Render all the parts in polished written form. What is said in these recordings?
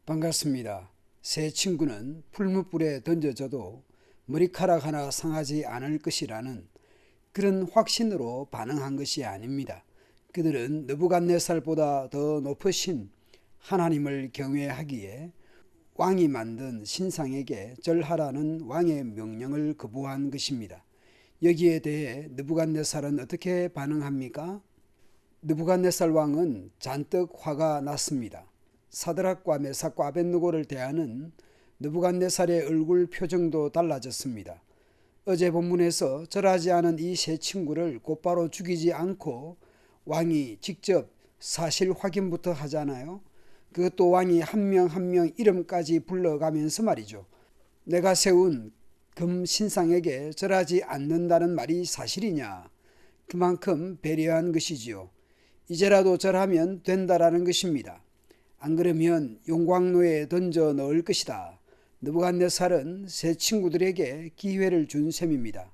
반갑습니다. 새 친구는 풀무불에 던져져도 머리카락 하나 상하지 않을 것이라는 그런 확신으로 반응한 것이 아닙니다. 그들은 느부갓네살보다 더 높으신 하나님을 경외하기에 왕이 만든 신상에게 절하라는 왕의 명령을 거부한 것입니다. 여기에 대해 느부갓네살은 어떻게 반응합니까? 느부갓네살 왕은 잔뜩 화가 났습니다. 사드락과 메삭과 아벳느고를 대하는 느부갓네살의 얼굴 표정도 달라졌습니다. 어제 본문에서 절하지 않은 이 세 친구를 곧바로 죽이지 않고 왕이 직접 사실 확인부터 하잖아요. 그것도 왕이 한 명 한 명 이름까지 불러가면서 말이죠. 내가 세운 금 신상에게 절하지 않는다는 말이 사실이냐? 그만큼 배려한 것이지요. 이제라도 절하면 된다라는 것입니다. 안 그러면 용광로에 던져 넣을 것이다. 느부갓네살은 세 친구들에게 기회를 준 셈입니다.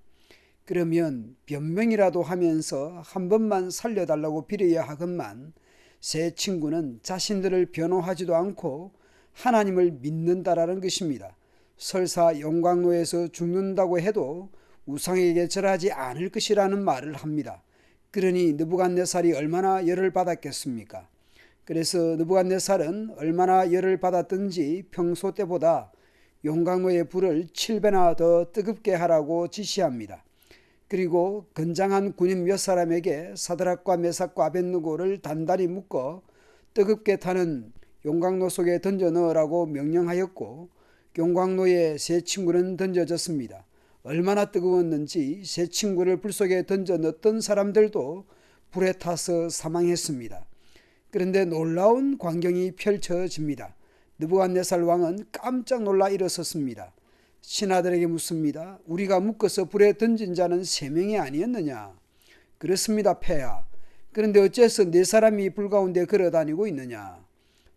그러면 변명이라도 하면서 한 번만 살려달라고 빌어야 하건만 세 친구는 자신들을 변호하지도 않고 하나님을 믿는다라는 것입니다. 설사 용광로에서 죽는다고 해도 우상에게 절하지 않을 것이라는 말을 합니다. 그러니 느부갓네살이 얼마나 열을 받았겠습니까? 그래서 느부갓네살은 얼마나 열을 받았든지 평소 때보다 용광로의 불을 7배나 더 뜨겁게 하라고 지시합니다. 그리고 건장한 군인 몇 사람에게 사드락과 메삭과 아벳느고를 단단히 묶어 뜨겁게 타는 용광로 속에 던져 넣으라고 명령하였고 용광로에 세 친구는 던져졌습니다. 얼마나 뜨거웠는지 세 친구를 불 속에 던져 넣었던 사람들도 불에 타서 사망했습니다. 그런데 놀라운 광경이 펼쳐집니다. 느부갓네살 왕은 깜짝 놀라 일어섰습니다. 신하들에게 묻습니다. 우리가 묶어서 불에 던진 자는 3명이 아니었느냐? 그렇습니다, 폐하. 그런데 어째서 4사람이 불 가운데 걸어다니고 있느냐?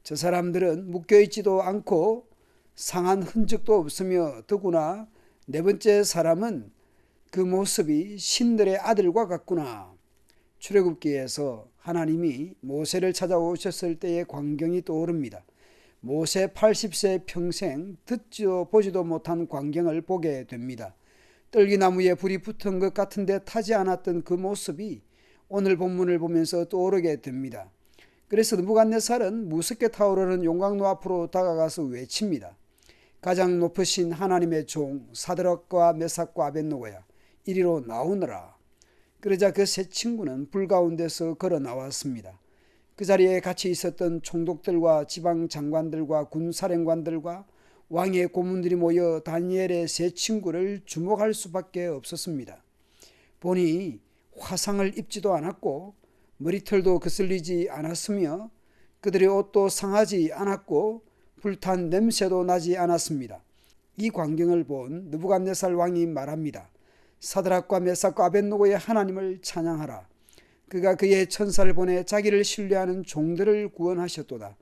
저 사람들은 묶여있지도 않고 상한 흔적도 없으며 더구나 4번째 사람은 그 모습이 신들의 아들과 같구나. 출애굽기에서 하나님이 모세를 찾아오셨을 때의 광경이 떠오릅니다. 모세 80세 평생 듣지도 보지도 못한 광경을 보게 됩니다. 떨기나무에 불이 붙은 것 같은데 타지 않았던 그 모습이 오늘 본문을 보면서 떠오르게 됩니다. 그래서 느부갓네살은 무섭게 타오르는 용광로 앞으로 다가가서 외칩니다. 가장 높으신 하나님의 종 사드락과 메삭과 아벳느고야, 이리로 나오너라. 그러자 그 세 친구는 불 가운데서 걸어 나왔습니다. 그 자리에 같이 있었던 총독들과 지방 장관들과 군사령관들과 왕의 고문들이 모여 다니엘의 세 친구를 주목할 수밖에 없었습니다. 보니 화상을 입지도 않았고 머리털도 거슬리지 않았으며 그들의 옷도 상하지 않았고 불탄 냄새도 나지 않았습니다. 이 광경을 본 느부갓네살 왕이 말합니다. 사드락과 메삭과 아벳느고의 하나님을 찬양하라. 그가 그의 천사를 보내 자기를 신뢰하는 종들을 구원하셨도다.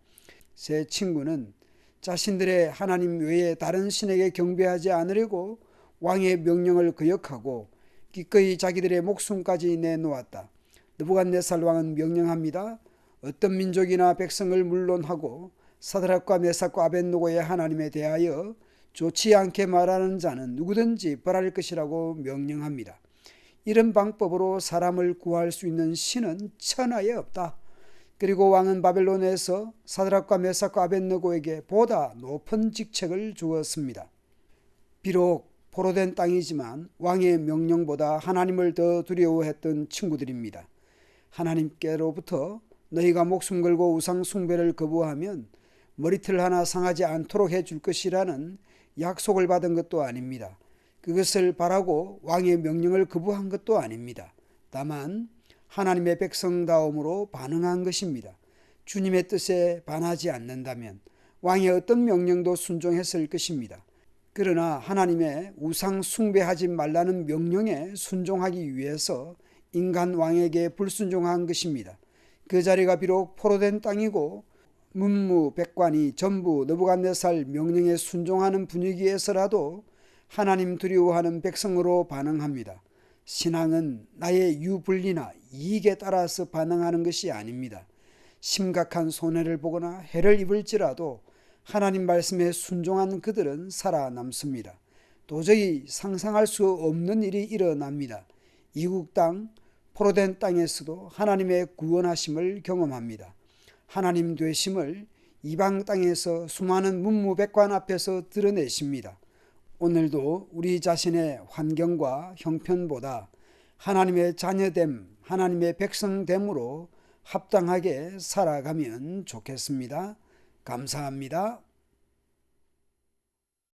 세 친구는 자신들의 하나님 외에 다른 신에게 경배하지 않으려고 왕의 명령을 거역하고 기꺼이 자기들의 목숨까지 내놓았다. 느부갓네살 왕은 명령합니다. 어떤 민족이나 백성을 물론하고 사드락과 메삭과 아벳느고의 하나님에 대하여 좋지 않게 말하는 자는 누구든지 벌할 것이라고 명령합니다. 이런 방법으로 사람을 구할 수 있는 신은 천하에 없다. 그리고 왕은 바벨론에서 사드락과 메삭과 아벳느고에게 보다 높은 직책을 주었습니다. 비록 포로된 땅이지만 왕의 명령보다 하나님을 더 두려워했던 친구들입니다. 하나님께로부터 너희가 목숨 걸고 우상 숭배를 거부하면 머리털 하나 상하지 않도록 해줄 것이라는 약속을 받은 것도 아닙니다. 그것을 바라고 왕의 명령을 거부한 것도 아닙니다. 다만 하나님의 백성다움으로 반응한 것입니다. 주님의 뜻에 반하지 않는다면 왕의 어떤 명령도 순종했을 것입니다. 그러나 하나님의 우상 숭배하지 말라는 명령에 순종하기 위해서 인간 왕에게 불순종한 것입니다. 그 자리가 비록 포로된 땅이고 문무백관이 전부 느부갓네살 명령에 순종하는 분위기에서라도 하나님 두려워하는 백성으로 반응합니다. 신앙은 나의 유불리나 이익에 따라서 반응하는 것이 아닙니다. 심각한 손해를 보거나 해를 입을지라도 하나님 말씀에 순종한 그들은 살아남습니다. 도저히 상상할 수 없는 일이 일어납니다. 이국 땅, 포로된 땅에서도 하나님의 구원하심을 경험합니다. 하나님 되심을 이방 땅에서 수많은 문무백관 앞에서 드러내십니다. 오늘도 우리 자신의 환경과 형편보다 하나님의 자녀됨, 하나님의 백성됨으로 합당하게 살아가면 좋겠습니다. 감사합니다.